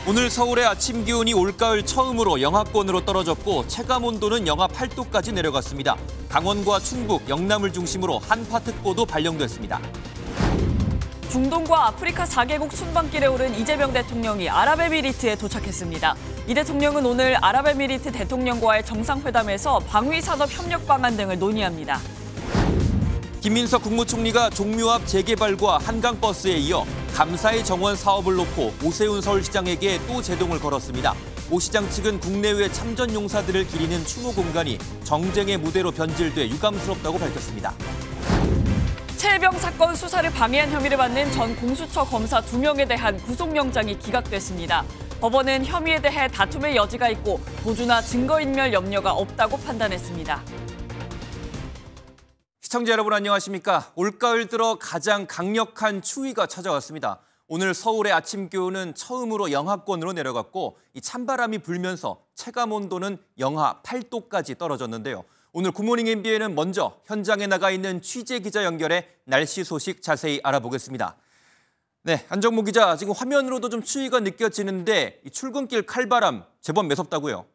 오늘 서울의 아침 기온이 올가을 처음으로 영하권으로 떨어졌고 체감 온도는 영하 8도까지 내려갔습니다. 강원과 충북, 영남을 중심으로 한파특보도 발령됐습니다. 중동과 아프리카 4개국 순방길에 오른 이재명 대통령이 아랍에미리트에 도착했습니다. 이 대통령은 오늘 아랍에미리트 대통령과의 정상회담에서 방위산업 협력 방안 등을 논의합니다. 김민석 국무총리가 종묘 앞 재개발과 한강버스에 이어 감사의 정원 사업을 놓고 오세훈 서울시장에게 또 제동을 걸었습니다. 오 시장 측은 국내외 참전 용사들을 기리는 추모 공간이 정쟁의 무대로 변질돼 유감스럽다고 밝혔습니다. 최혜병 사건 수사를 방해한 혐의를 받는 전 공수처 검사 2명에 대한 구속영장이 기각됐습니다. 법원은 혐의에 대해 다툼의 여지가 있고 도주나 증거인멸 염려가 없다고 판단했습니다. 시청자 여러분 안녕하십니까? 올가을 들어 가장 강력한 추위가 찾아왔습니다. 오늘 서울의 아침 기온은 처음으로 영하권으로 내려갔고 이 찬바람이 불면서 체감 온도는 영하 8도까지 떨어졌는데요. 오늘 굿모닝 MBN은 먼저 현장에 나가 있는 취재 기자 연결해 날씨 소식 자세히 알아보겠습니다. 네, 안정모 기자, 지금 화면으로도 좀 추위가 느껴지는데 이 출근길 칼바람 제법 매섭다고요?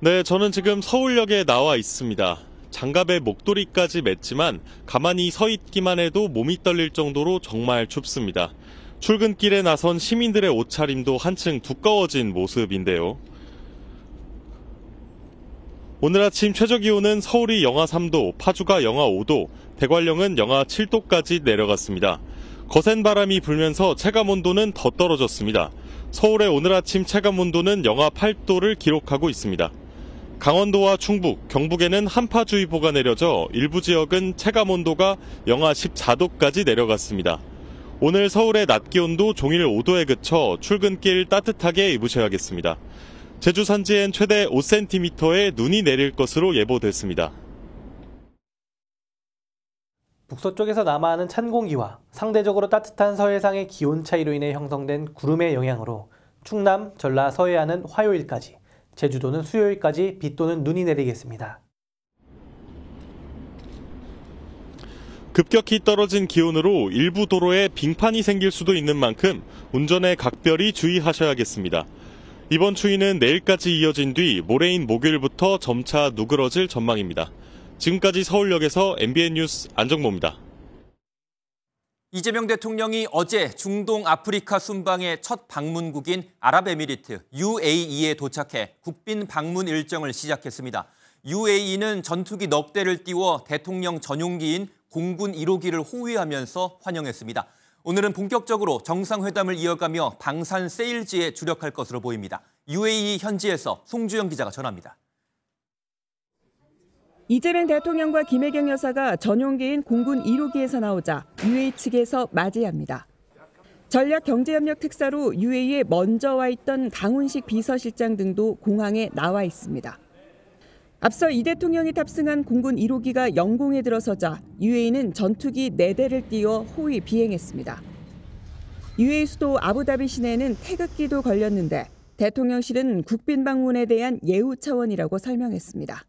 네, 저는 지금 서울역에 나와 있습니다. 장갑에 목도리까지 맸지만 가만히 서 있기만 해도 몸이 떨릴 정도로 정말 춥습니다. 출근길에 나선 시민들의 옷차림도 한층 두꺼워진 모습인데요. 오늘 아침 최저기온은 서울이 영하 3도, 파주가 영하 5도, 대관령은 영하 7도까지 내려갔습니다. 거센 바람이 불면서 체감온도는 더 떨어졌습니다. 서울의 오늘 아침 체감온도는 영하 8도를 기록하고 있습니다. 강원도와 충북, 경북에는 한파주의보가 내려져 일부 지역은 체감온도가 영하 14도까지 내려갔습니다. 오늘 서울의 낮 기온도 종일 5도에 그쳐 출근길 따뜻하게 입으셔야겠습니다. 제주 산지엔 최대 5cm의 눈이 내릴 것으로 예보됐습니다. 북서쪽에서 남하하는 찬 공기와 상대적으로 따뜻한 서해상의 기온 차이로 인해 형성된 구름의 영향으로 충남, 전라, 서해안은 화요일까지, 제주도는 수요일까지 비 또는 눈이 내리겠습니다. 급격히 떨어진 기온으로 일부 도로에 빙판이 생길 수도 있는 만큼 운전에 각별히 주의하셔야겠습니다. 이번 추위는 내일까지 이어진 뒤 모레인 목요일부터 점차 누그러질 전망입니다. 지금까지 서울역에서 MBN 뉴스 안정모입니다. 이재명 대통령이 어제 중동 아프리카 순방의 첫 방문국인 아랍에미리트 UAE에 도착해 국빈 방문 일정을 시작했습니다. UAE는 전투기 넉 대를 띄워 대통령 전용기인 공군 1호기를 호위하면서 환영했습니다. 오늘은 본격적으로 정상회담을 이어가며 방산 세일즈에 주력할 것으로 보입니다. UAE 현지에서 송주영 기자가 전합니다. 이재명 대통령과 김혜경 여사가 전용기인 공군 1호기에서 나오자 UAE 측에서 맞이합니다. 전략경제협력 특사로 UAE에 먼저 와 있던 강훈식 비서실장 등도 공항에 나와 있습니다. 앞서 이 대통령이 탑승한 공군 1호기가 영공에 들어서자 UAE는 전투기 4대를 띄워 호위 비행했습니다. UAE 수도 아부다비 시내에는 태극기도 걸렸는데 대통령실은 국빈 방문에 대한 예우 차원이라고 설명했습니다.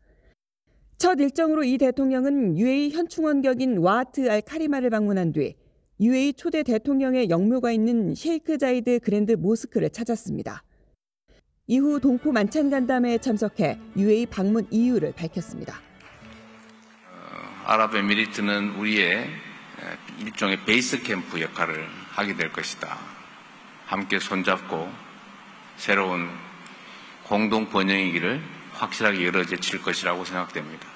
첫 일정으로 이 대통령은 UAE 현충원격인 와하트 알 카리마를 방문한 뒤 UAE 초대 대통령의 영묘가 있는 셰이크 자이드 그랜드 모스크를 찾았습니다. 이후 동포 만찬 간담회에 참석해 UAE 방문 이유를 밝혔습니다. 아랍에미리트는 우리의 일종의 베이스 캠프 역할을 하게 될 것이다. 함께 손잡고 새로운 공동 번영의 길을 확실하게 열어제칠 것이라고 생각됩니다.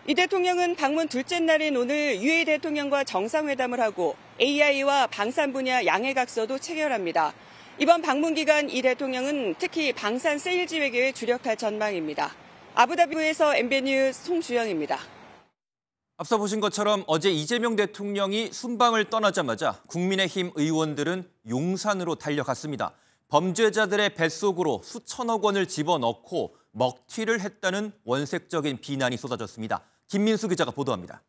이 대통령은 방문 둘째 날인 오늘 UAE 대통령과 정상회담을 하고 AI와 방산 분야 양해각서도 체결합니다. 이번 방문 기간 이 대통령은 특히 방산 세일즈 외교에 주력할 전망입니다. 아부다비에서 MBN 뉴스 송주영입니다. 앞서 보신 것처럼 어제 이재명 대통령이 순방을 떠나자마자 국민의힘 의원들은 용산으로 달려갔습니다. 범죄자들의 뱃속으로 수천억 원을 집어넣고 먹튀를 했다는 원색적인 비난이 쏟아졌습니다. 김민수 기자가 보도합니다.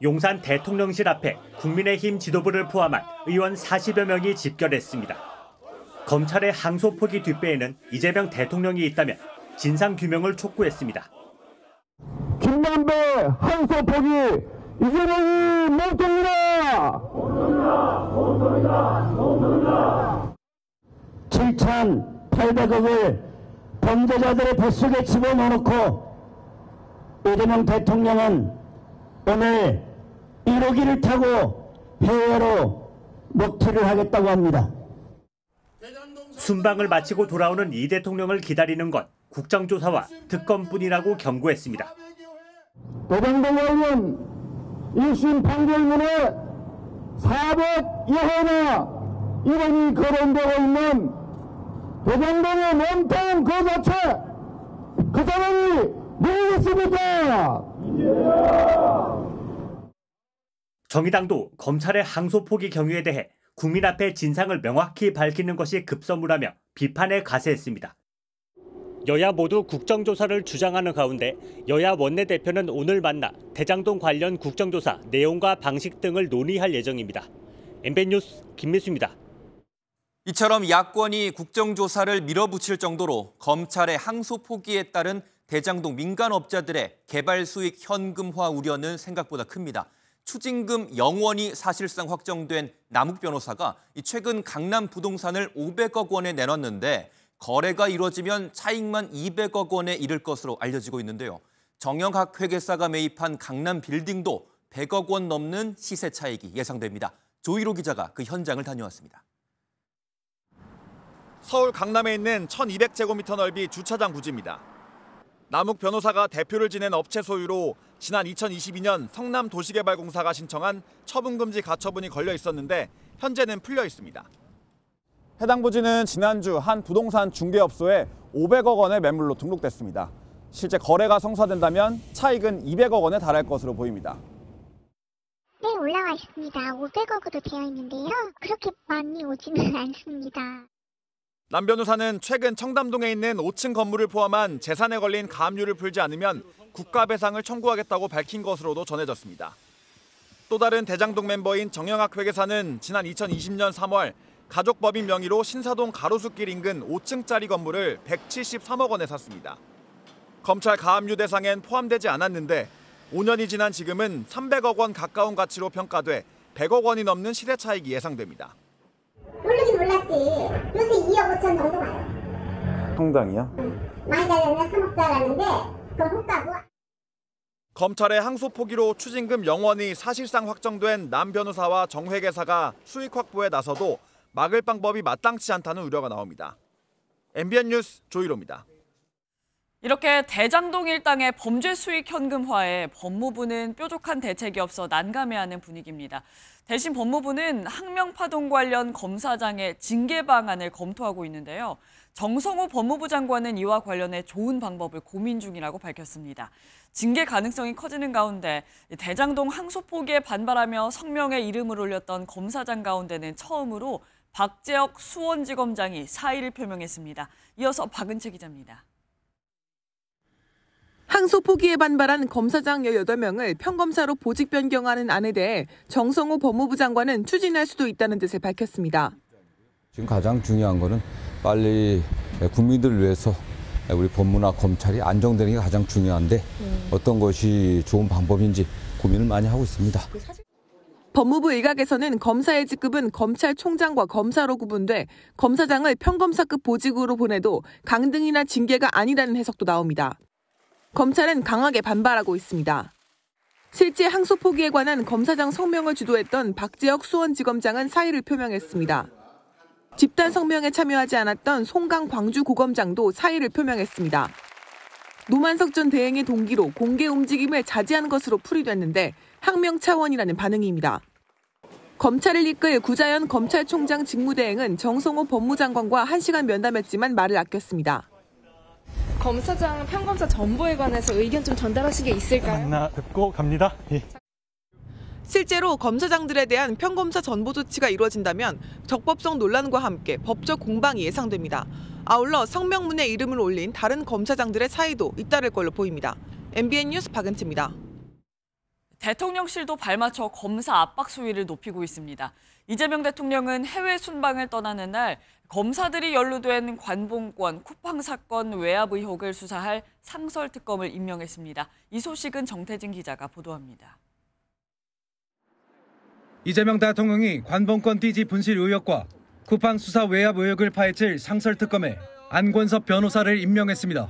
용산 대통령실 앞에 국민의힘 지도부를 포함한 의원 40여 명이 집결했습니다. 검찰의 항소포기 뒷배에는 이재명 대통령이 있다면 진상규명을 촉구했습니다. 김만배 항소포기 이재명이 멍청이다! (7,800억을) 범죄자들의 뱃속에 집어넣어놓고 이재명 대통령은 오늘 1호기를 타고 해외로 먹튀를 하겠다고 합니다. 순방을 마치고 돌아오는 이 대통령을 기다리는 건 국정조사와 특검뿐이라고 경고했습니다. 대장동 의원 1심 판결문에 402호나 이번이 거론되고 있는 대장동의 몽땅 그 자체, 그 사람이 누구겠습니까? 정의당도 검찰의 항소 포기 경위에 대해 국민 앞에 진상을 명확히 밝히는 것이 급선무라며 비판에 가세했습니다. 여야 모두 국정조사를 주장하는 가운데 여야 원내대표는 오늘 만나 대장동 관련 국정조사 내용과 방식 등을 논의할 예정입니다. MBN 뉴스 김미수입니다. 이처럼 야권이 국정조사를 밀어붙일 정도로 검찰의 항소 포기에 따른 대장동 민간업자들의 개발 수익 현금화 우려는 생각보다 큽니다. 추징금 0원이 사실상 확정된 남욱 변호사가 최근 강남 부동산을 500억 원에 내놨는데 거래가 이루어지면 차익만 200억 원에 이를 것으로 알려지고 있는데요. 정영학 회계사가 매입한 강남 빌딩도 100억 원 넘는 시세 차익이 예상됩니다. 조희로 기자가 그 현장을 다녀왔습니다. 서울 강남에 있는 1200제곱미터 넓이 주차장 부지입니다. 남욱 변호사가 대표를 지낸 업체 소유로 지난 2022년 성남도시개발공사가 신청한 처분금지 가처분이 걸려 있었는데 현재는 풀려 있습니다. 해당 부지는 지난주 한 부동산 중개업소에 500억 원의 매물로 등록됐습니다. 실제 거래가 성사된다면 차익은 200억 원에 달할 것으로 보입니다. 네, 올라와 있습니다. 500억으로 되어 있는데요. 그렇게 많이 오지는 않습니다. 남 변호사는 최근 청담동에 있는 5층 건물을 포함한 재산에 걸린 가압류를 풀지 않으면 국가배상을 청구하겠다고 밝힌 것으로도 전해졌습니다. 또 다른 대장동 멤버인 정영학 회계사는 지난 2020년 3월 가족법인 명의로 신사동 가로수길 인근 5층짜리 건물을 173억 원에 샀습니다. 검찰 가압류 대상엔 포함되지 않았는데 5년이 지난 지금은 300억 원 가까운 가치로 평가돼 100억 원이 넘는 시세 차익이 예상됩니다. 모르긴 몰랐지. 요새 2억 5천 정도 가요. 상당히요? 많이 가려면 3억 달았는데 그건 호가고. 검찰의 항소 포기로 추징금 0원이 사실상 확정된 남 변호사와 정 회계사가 수익 확보에 나서도 막을 방법이 마땅치 않다는 우려가 나옵니다. MBN 뉴스 조희로입니다. 이렇게 대장동 일당의 범죄 수익 현금화에 법무부는 뾰족한 대책이 없어 난감해하는 분위기입니다. 대신 법무부는 항명파동 관련 검사장의 징계 방안을 검토하고 있는데요. 정성호 법무부 장관은 이와 관련해 좋은 방법을 고민 중이라고 밝혔습니다. 징계 가능성이 커지는 가운데 대장동 항소 포기에 반발하며 성명에 이름을 올렸던 검사장 가운데는 처음으로 박재혁 수원지검장이 사의를 표명했습니다. 이어서 박은채 기자입니다. 항소 포기에 반발한 검사장 18명을 평검사로 보직 변경하는 안에 대해 정성호 법무부 장관은 추진할 수도 있다는 뜻을 밝혔습니다. 지금 가장 중요한 거는 빨리 국민들을 위해서 우리 법무나 검찰이 안정되는 게 가장 중요한데 어떤 것이 좋은 방법인지 고민을 많이 하고 있습니다. 법무부 일각에서는 검사의 직급은 검찰총장과 검사로 구분돼 검사장을 평검사급 보직으로 보내도 강등이나 징계가 아니라는 해석도 나옵니다. 검찰은 강하게 반발하고 있습니다. 실제 항소 포기에 관한 검사장 성명을 주도했던 박재혁 수원지검장은 사의를 표명했습니다. 집단 성명에 참여하지 않았던 송강 광주고검장도 사의를 표명했습니다. 노만석 전 대행의 동기로 공개 움직임을 자제한 것으로 풀이됐는데 항명 차원이라는 반응입니다. 검찰을 이끌 구자연 검찰총장 직무대행은 정성호 법무장관과 1시간 면담했지만 말을 아꼈습니다. 검사장 평검사 전보에 관해서 의견 좀 전달하신 게 있을까요? 만나 뵙고 갑니다. 예. 실제로 검사장들에 대한 평검사 전보 조치가 이루어진다면 적법성 논란과 함께 법적 공방이 예상됩니다. 아울러 성명문에 이름을 올린 다른 검사장들의 사의도 잇따를 걸로 보입니다. MBN 뉴스 박은채입니다. 대통령실도 발맞춰 검사 압박 수위를 높이고 있습니다. 이재명 대통령은 해외 순방을 떠나는 날 검사들이 연루된 관봉권, 쿠팡 사건 외압 의혹을 수사할 상설특검을 임명했습니다. 이 소식은 정태진 기자가 보도합니다. 이재명 대통령이 관봉권 띠지 분실 의혹과 쿠팡 수사 외압 의혹을 파헤칠 상설특검에 안권섭 변호사를 임명했습니다.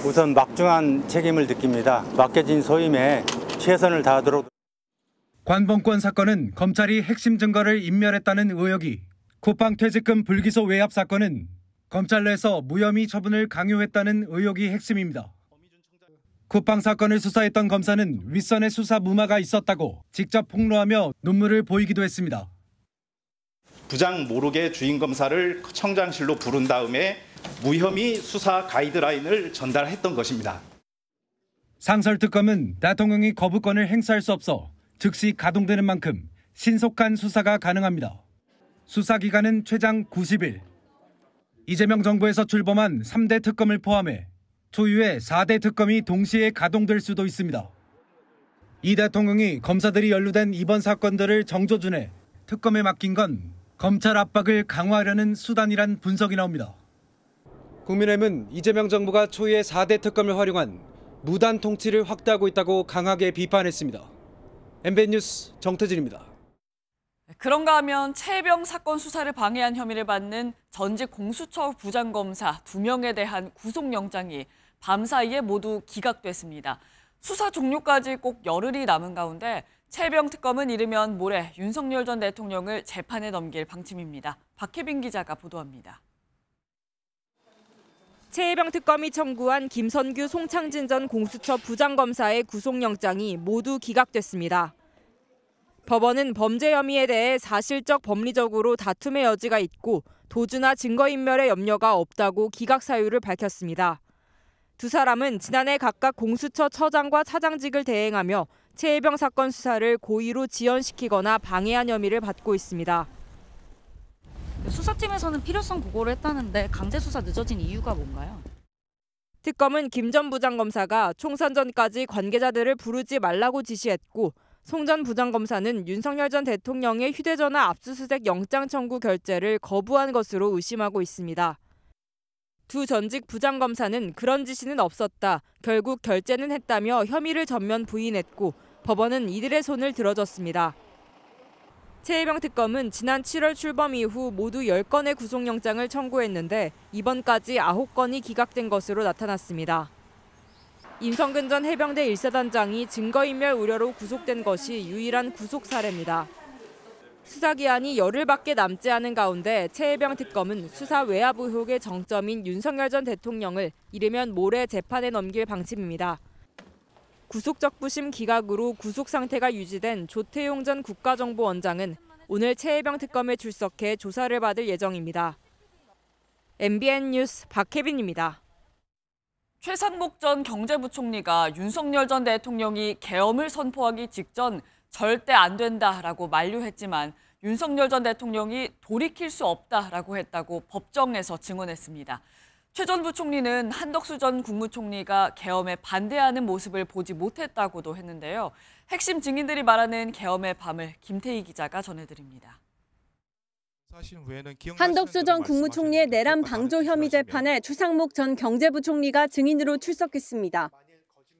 우선 막중한 책임을 느낍니다. 맡겨진 소임에 최선을 다하도록. 관봉권 사건은 검찰이 핵심 증거를 인멸했다는 의혹이, 쿠팡 퇴직금 불기소 외압 사건은 검찰 내에서 무혐의 처분을 강요했다는 의혹이 핵심입니다. 쿠팡 사건을 수사했던 검사는 윗선의 수사 무마가 있었다고 직접 폭로하며 눈물을 보이기도 했습니다. 부장 모르게 주임 검사를 청장실로 부른 다음에 무혐의 수사 가이드라인을 전달했던 것입니다. 상설특검은 대통령이 거부권을 행사할 수 없어 즉시 가동되는 만큼 신속한 수사가 가능합니다. 수사기간은 최장 90일. 이재명 정부에서 출범한 3대 특검을 포함해 초유의 4대 특검이 동시에 가동될 수도 있습니다. 이 대통령이 검사들이 연루된 이번 사건들을 정조준해 특검에 맡긴 건 검찰 압박을 강화하려는 수단이란 분석이 나옵니다. 국민의힘은 이재명 정부가 초유의 4대 특검을 활용한 무단 통치를 확대하고 있다고 강하게 비판했습니다. MBN 뉴스 정태진입니다. 그런가 하면 최혜병 사건 수사를 방해한 혐의를 받는 전직 공수처 부장검사 2명에 대한 구속영장이 밤사이에 모두 기각됐습니다. 수사 종료까지 꼭 열흘이 남은 가운데 최혜병 특검은 이르면 모레 윤석열 전 대통령을 재판에 넘길 방침입니다. 박혜빈 기자가 보도합니다. 최혜병 특검이 청구한 김선규, 송창진 전 공수처 부장검사의 구속영장이 모두 기각됐습니다. 법원은 범죄 혐의에 대해 사실적 법리적으로 다툼의 여지가 있고 도주나 증거인멸의 염려가 없다고 기각 사유를 밝혔습니다. 두 사람은 지난해 각각 공수처 처장과 차장직을 대행하며 최혜병 사건 수사를 고의로 지연시키거나 방해한 혐의를 받고 있습니다. 수사팀에서는 필요성 보고를 했다는데 강제 수사 늦어진 이유가 뭔가요? 특검은 김 전 부장검사가 총선 전까지 관계자들을 부르지 말라고 지시했고 송 전 부장검사는 윤석열 전 대통령의 휴대전화 압수수색 영장 청구 결재를 거부한 것으로 의심하고 있습니다. 두 전직 부장검사는 그런 지시는 없었다, 결국 결재는 했다며 혐의를 전면 부인했고 법원은 이들의 손을 들어줬습니다. 최혜병 특검은 지난 7월 출범 이후 모두 10건의 구속영장을 청구했는데 이번까지 9건이 기각된 것으로 나타났습니다. 임성근 전 해병대 1사단장이 증거인멸 우려로 구속된 것이 유일한 구속 사례입니다. 수사기한이 열흘밖에 남지 않은 가운데 최혜병 특검은 수사 외압 의혹의 정점인 윤석열 전 대통령을 이르면 모레 재판에 넘길 방침입니다. 구속적부심 기각으로 구속 상태가 유지된 조태용 전 국가정보원장은 오늘 최혜병 특검에 출석해 조사를 받을 예정입니다. MBN 뉴스 박혜빈입니다. 최상목 전 경제부총리가 윤석열 전 대통령이 계엄을 선포하기 직전 절대 안 된다라고 만류했지만 윤석열 전 대통령이 돌이킬 수 없다라고 했다고 법정에서 증언했습니다. 최 전 부총리는 한덕수 전 국무총리가 계엄에 반대하는 모습을 보지 못했다고도 했는데요. 핵심 증인들이 말하는 계엄의 밤을 김태희 기자가 전해드립니다. 한덕수 전 국무총리의 내란 방조 혐의 재판에 최상목 전 경제부총리가 증인으로 출석했습니다.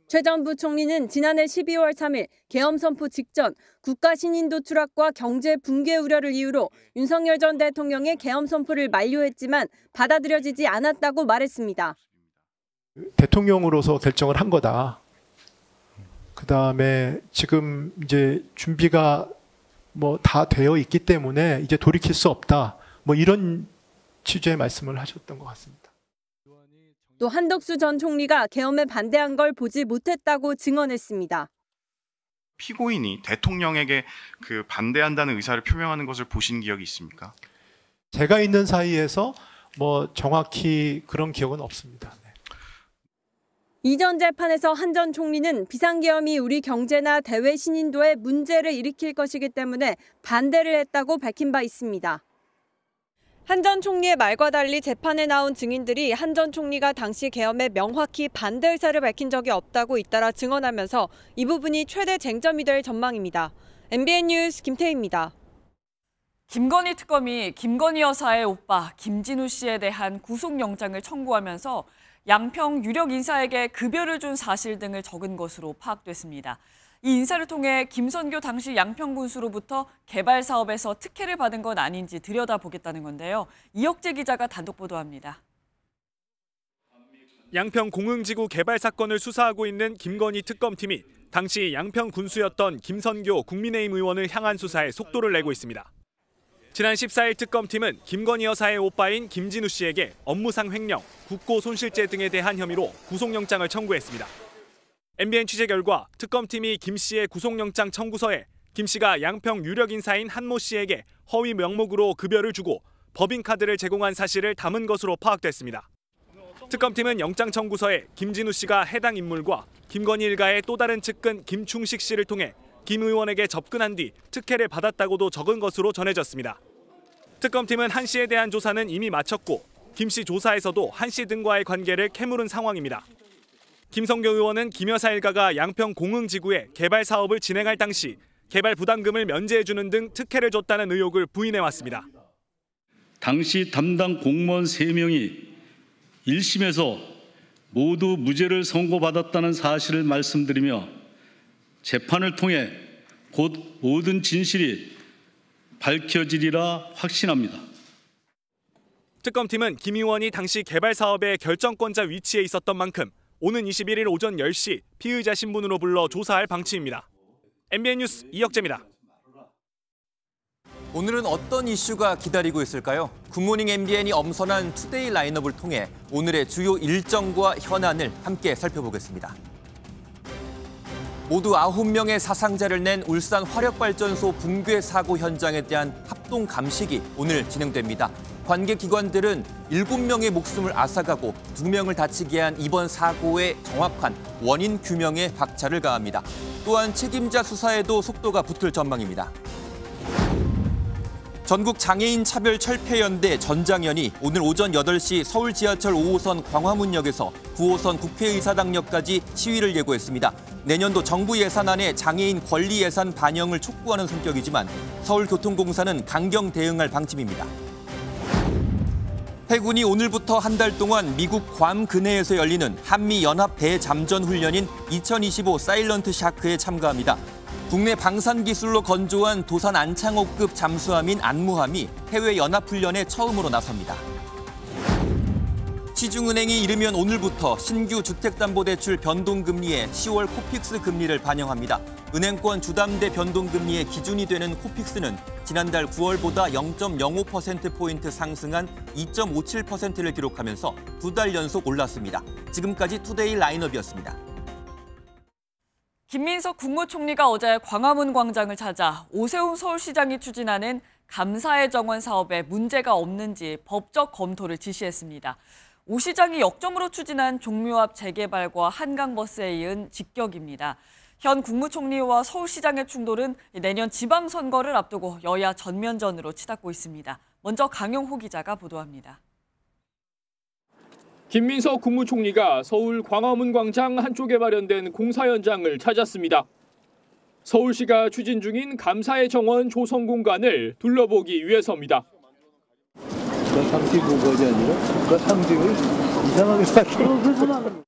최 전 부총리는 지난해 12월 3일 계엄 선포 직전 국가 신인도 추락과 경제 붕괴 우려를 이유로 윤석열 전 대통령의 계엄 선포를 만류했지만 받아들여지지 않았다고 말했습니다. 대통령으로서 결정을 한 거다. 그다음에 지금 이제 준비가 다 되어 있기 때문에 이제 돌이킬 수 없다. 이런 취지의 말씀을 하셨던 것 같습니다. 또 한덕수 전 총리가 계엄에 반대한 걸 보지 못했다고 증언했습니다. 피고인이 대통령에게 반대한다는 의사를 표명하는 것을 보신 기억이 있습니까? 제가 있는 사이에서 정확히 그런 기억은 없습니다. 네. 이전 재판에서 한 전 총리는 비상계엄이 우리 경제나 대외 신인도에 문제를 일으킬 것이기 때문에 반대를 했다고 밝힌 바 있습니다. 한 전 총리의 말과 달리 재판에 나온 증인들이 한 전 총리가 당시 계엄에 명확히 반대 의사를 밝힌 적이 없다고 잇따라 증언하면서 이 부분이 최대 쟁점이 될 전망입니다. MBN 뉴스 김태희입니다. 김건희 특검이 김건희 여사의 오빠 김진우 씨에 대한 구속영장을 청구하면서 양평 유력 인사에게 급여를 준 사실 등을 적은 것으로 파악됐습니다. 이 인사를 통해 김선교 당시 양평군수로부터 개발 사업에서 특혜를 받은 건 아닌지 들여다보겠다는 건데요. 이혁재 기자가 단독 보도합니다. 양평 공흥지구 개발 사건을 수사하고 있는 김건희 특검팀이 당시 양평 군수였던 김선교 국민의힘 의원을 향한 수사에 속도를 내고 있습니다. 지난 14일 특검팀은 김건희 여사의 오빠인 김진우 씨에게 업무상 횡령, 국고 손실죄 등에 대한 혐의로 구속영장을 청구했습니다. MBN 취재 결과 특검팀이 김 씨의 구속영장 청구서에 김 씨가 양평 유력 인사인 한모 씨에게 허위 명목으로 급여를 주고 법인카드를 제공한 사실을 담은 것으로 파악됐습니다. 특검팀은 영장 청구서에 김진우 씨가 해당 인물과 김건희 일가의 또 다른 측근 김충식 씨를 통해 김 의원에게 접근한 뒤 특혜를 받았다고도 적은 것으로 전해졌습니다. 특검팀은 한 씨에 대한 조사는 이미 마쳤고 김 씨 조사에서도 한 씨 등과의 관계를 캐물은 상황입니다. 김선교 의원은 김 여사 일가가 양평 공흥지구에 개발 사업을 진행할 당시 개발 부담금을 면제해주는 등 특혜를 줬다는 의혹을 부인해왔습니다. 당시 담당 공무원 3명이 1심에서 모두 무죄를 선고받았다는 사실을 말씀드리며 재판을 통해 곧 모든 진실이 밝혀지리라 확신합니다. 특검팀은 김 의원이 당시 개발 사업의 결정권자 위치에 있었던 만큼 오는 21일 오전 10시 피의자 신분으로 불러 조사할 방침입니다. MBN 뉴스 이혁재입니다. 오늘은 어떤 이슈가 기다리고 있을까요? 굿모닝 MBN이 엄선한 투데이 라인업을 통해 오늘의 주요 일정과 현안을 함께 살펴보겠습니다. 모두 9명의 사상자를 낸 울산 화력발전소 붕괴 사고 현장에 대한 합동 감식이 오늘 진행됩니다. 관계기관들은 7명의 목숨을 앗아가고 2명을 다치게 한 이번 사고의 정확한 원인 규명에 박차를 가합니다. 또한 책임자 수사에도 속도가 붙을 전망입니다. 전국 장애인 차별 철폐연대 전장연이 오늘 오전 8시 서울 지하철 5호선 광화문역에서 9호선 국회의사당역까지 시위를 예고했습니다. 내년도 정부 예산안에 장애인 권리 예산 반영을 촉구하는 성격이지만 서울교통공사는 강경 대응할 방침입니다. 해군이 오늘부터 한 달 동안 미국 괌 근해에서 열리는 한미연합 대잠전 훈련인 2025 사일런트 샤크에 참가합니다. 국내 방산기술로 건조한 도산 안창호급 잠수함인 안무함이 해외 연합훈련에 처음으로 나섭니다. 시중은행이 이르면 오늘부터 신규 주택담보대출 변동금리에 10월 코픽스 금리를 반영합니다. 은행권 주담대 변동금리의 기준이 되는 코픽스는 지난달 9월보다 0.05%포인트 상승한 2.57%를 기록하면서 2달 연속 올랐습니다. 지금까지 투데이 라인업이었습니다. 김민석 국무총리가 어제 광화문 광장을 찾아 오세훈 서울시장이 추진하는 감사의 정원 사업에 문제가 없는지 법적 검토를 지시했습니다. 오 시장이 역점으로 추진한 종묘앞 재개발과 한강버스에 이은 직격입니다. 현 국무총리와 서울시장의 충돌은 내년 지방선거를 앞두고 여야 전면전으로 치닫고 있습니다. 먼저 강용호 기자가 보도합니다. 김민석 국무총리가 서울 광화문 광장 한쪽에 마련된 공사 현장을 찾았습니다. 서울시가 추진 중인 감사의 정원 조성 공간을 둘러보기 위해서입니다. 상징 공간이 아니라 상징을 이상하게 샀죠.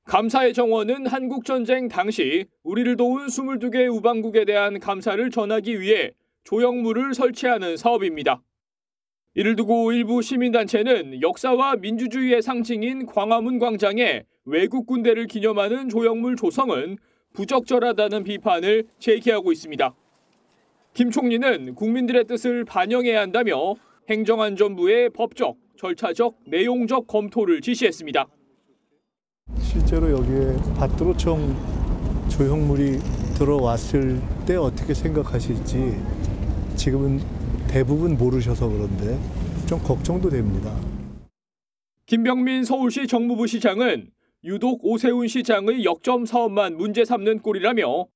감사의 정원은 한국전쟁 당시 우리를 도운 22개 우방국에 대한 감사를 전하기 위해 조형물을 설치하는 사업입니다. 이를 두고 일부 시민단체는 역사와 민주주의의 상징인 광화문 광장에 외국 군대를 기념하는 조형물 조성은 부적절하다는 비판을 제기하고 있습니다. 김 총리는 국민들의 뜻을 반영해야 한다며 행정안전부의 법적, 절차적, 내용적 검토를 지시했습니다. 실제로 여기에 밭도로청 조형물이 들어왔을 때 어떻게 생각하실지 지금은 대부분 모르셔서 그런데 좀 걱정도 됩니다. 김병민 서울시 정무부 시장은 유독 오세훈 시장의 역점 사업만 문제 삼는 꼴이라며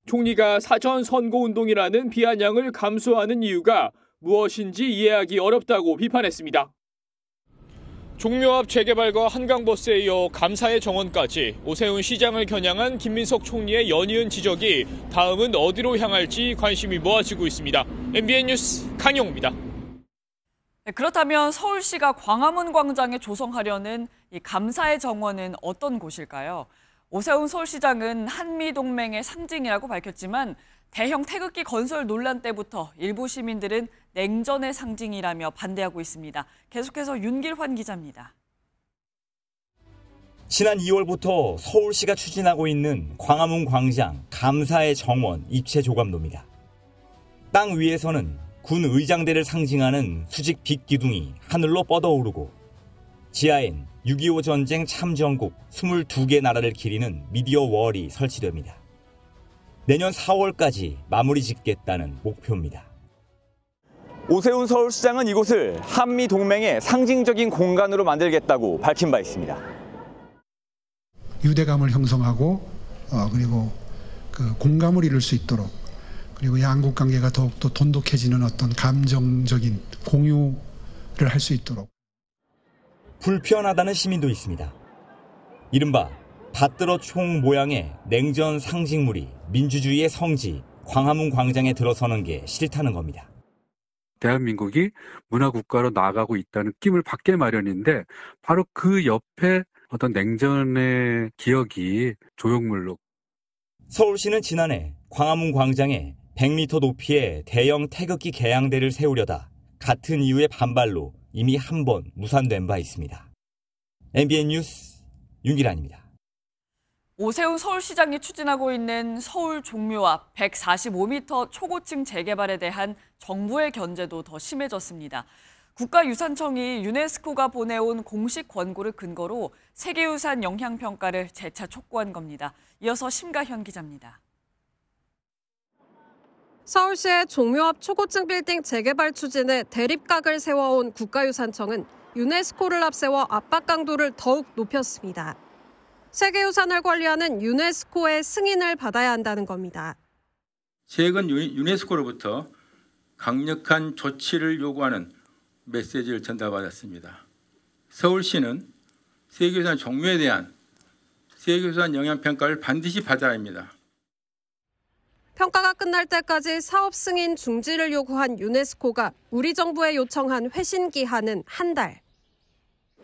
총리가 사전 선거운동이라는 비아냥을 감수하는 이유가 무엇인지 이해하기 어렵다고 비판했습니다. 종묘앞 재개발과 한강버스에 이어 감사의 정원까지 오세훈 시장을 겨냥한 김민석 총리의 연이은 지적이 다음은 어디로 향할지 관심이 모아지고 있습니다. MBN 뉴스 강용호입니다. 그렇다면 서울시가 광화문 광장에 조성하려는 이 감사의 정원은 어떤 곳일까요? 오세훈 서울시장은 한미동맹의 상징이라고 밝혔지만 대형 태극기 건설 논란 때부터 일부 시민들은 냉전의 상징이라며 반대하고 있습니다. 계속해서 윤길환 기자입니다. 지난 2월부터 서울시가 추진하고 있는 광화문 광장 감사의 정원 입체 조감도입니다. 땅 위에서는 군 의장대를 상징하는 수직 빛 기둥이 하늘로 뻗어오르고 지하엔 6.25 전쟁 참전국 22개 나라를 기리는 미디어 월이 설치됩니다. 내년 4월까지 마무리 짓겠다는 목표입니다. 오세훈 서울시장은 이곳을 한미동맹의 상징적인 공간으로 만들겠다고 밝힌 바 있습니다. 유대감을 형성하고 그리고 그 공감을 이룰 수 있도록 그리고 양국 관계가 더욱더 돈독해지는 어떤 감정적인 공유를 할 수 있도록. 불편하다는 시민도 있습니다. 이른바 받들어 총 모양의 냉전 상징물이 민주주의의 성지 광화문 광장에 들어서는 게 싫다는 겁니다. 대한민국이 문화국가로 나아가고 있다는 느낌을 받게 마련인데 바로 그 옆에 어떤 냉전의 기억이 조형물로. 서울시는 지난해 광화문 광장에 100m 높이의 대형 태극기 개양대를 세우려다 같은 이유의 반발로 이미 한 번 무산된 바 있습니다. MBN 뉴스 윤기란입니다. 오세훈 서울시장이 추진하고 있는 서울 종묘 앞 145m 초고층 재개발에 대한 정부의 견제도 더 심해졌습니다. 국가유산청이 유네스코가 보내온 공식 권고를 근거로 세계유산 영향평가를 재차 촉구한 겁니다. 이어서 심가현 기자입니다. 서울시의 종묘 앞 초고층 빌딩 재개발 추진에 대립각을 세워온 국가유산청은 유네스코를 앞세워 압박 강도를 더욱 높였습니다. 세계유산을 관리하는 유네스코의 승인을 받아야 한다는 겁니다. 최근 유네스코로부터 강력한 조치를 요구하는 메시지를 전달받았습니다. 서울시는 세계유산 종묘에 대한 세계유산 영향평가를 반드시 받아야 합니다. 평가가 끝날 때까지 사업 승인 중지를 요구한 유네스코가 우리 정부에 요청한 회신 기한은 한 달.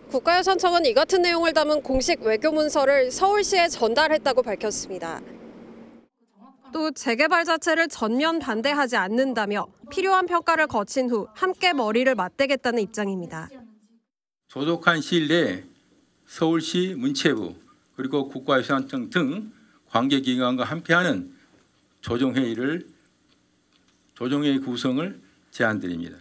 국가유산청은 이 같은 내용을 담은 공식 외교 문서를 서울시에 전달했다고 밝혔습니다. 또 재개발 자체를 전면 반대하지 않는다며 필요한 평가를 거친 후 함께 머리를 맞대겠다는 입장입니다. 조속한 시일 내에 서울시 문체부 그리고 국가유산청 등 관계기관과 함께하는 조정회의 구성을 제안드립니다.